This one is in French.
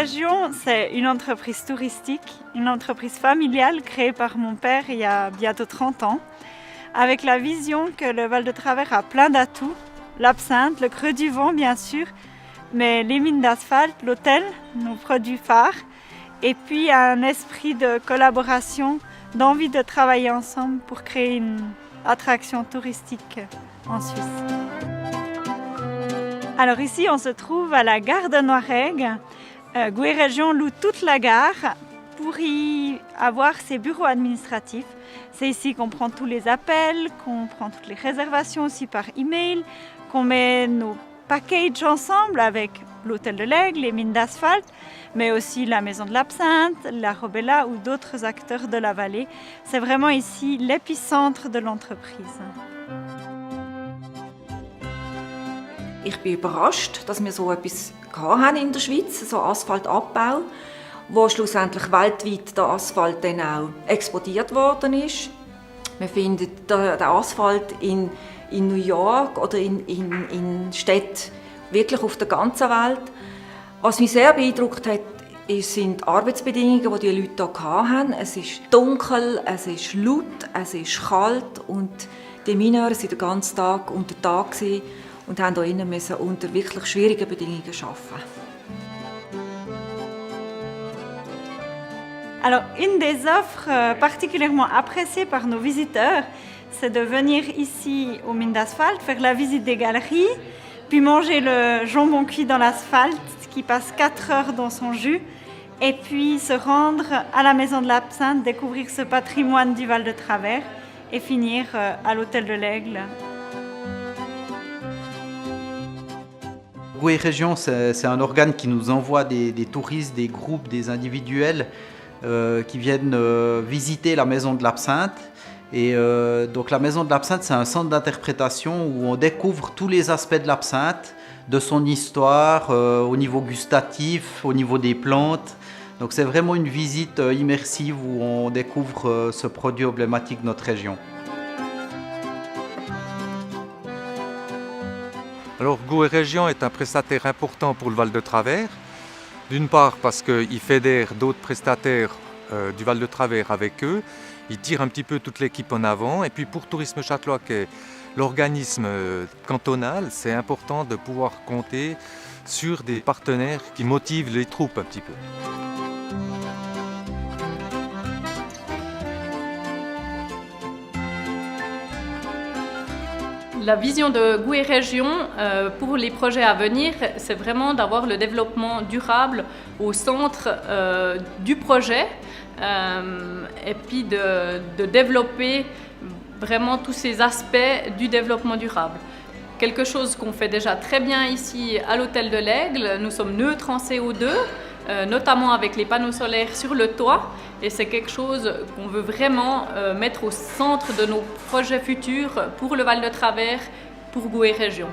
Région, c'est une entreprise touristique, une entreprise familiale créée par mon père il y a bientôt 30 ans, avec la vision que le Val de Travers a plein d'atouts, l'absinthe, le creux du vent bien sûr, mais les mines d'asphalte, l'hôtel, nos produits phares, et puis un esprit de collaboration, d'envie de travailler ensemble pour créer une attraction touristique en Suisse. Alors ici, on se trouve à la gare de Noiregue. Gouët Région loue toute la gare pour y avoir ses bureaux administratifs. C'est ici qu'on prend tous les appels, qu'on prend toutes les réservations aussi par email, qu'on met nos packages ensemble avec l'hôtel de l'Aigle, les mines d'asphalte, mais aussi la maison de l'Absinthe, la Robella ou d'autres acteurs de la vallée. C'est vraiment ici l'épicentre de l'entreprise. Ich bin überrascht, dass wir so etwas haben in der Schweiz, so Asphaltabbau, wo schlussendlich weltweit der Asphalt dann auch exportiert worden ist. Wir finden den Asphalt in New York oder in Städten wirklich auf der ganzen Welt. Was mich sehr beeindruckt hat, sind die Arbeitsbedingungen, die Leute hier hatten. Es ist dunkel, es ist laut, es ist kalt und die Mineure waren den ganzen Tag unter Tag und mussten hier innen unter wirklich schwierigen Bedingungen arbeiten. Alors, une des offres particulièrement appréciées par nos visiteurs, c'est de venir ici aux mines d'asphalte, faire la visite des galeries, puis manger le jambon cuit dans l'asphalte qui passe 4 heures dans son jus, et puis se rendre à la maison de l'Absinthe, découvrir ce patrimoine du Val de Travers et finir à l'hôtel de l'Aigle. Gouët Région, c'est un organe qui nous envoie des touristes, des groupes, des individuels qui viennent visiter la maison de l'Absinthe. Et donc la maison de l'Absinthe, c'est un centre d'interprétation où on découvre tous les aspects de l'absinthe, de son histoire, au niveau gustatif, au niveau des plantes. Donc c'est vraiment une visite immersive où on découvre ce produit emblématique de notre région. Alors Gouët Région est un prestataire important pour le Val de Travers. D'une part parce qu'il fédère d'autres prestataires du Val de Travers avec eux. Il tire un petit peu toute l'équipe en avant. Et puis pour Tourisme Châtelois, qui est l'organisme cantonal, c'est important de pouvoir compter sur des partenaires qui motivent les troupes un petit peu. La vision de Gouët Région pour les projets à venir, c'est vraiment d'avoir le développement durable au centre du projet et puis de développer vraiment tous ces aspects du développement durable. Quelque chose qu'on fait déjà très bien ici à l'hôtel de l'Aigle, nous sommes neutres en CO2, notamment avec les panneaux solaires sur le toit, et c'est quelque chose qu'on veut vraiment mettre au centre de nos projets futurs pour le Val de Travers, pour Gouët Région.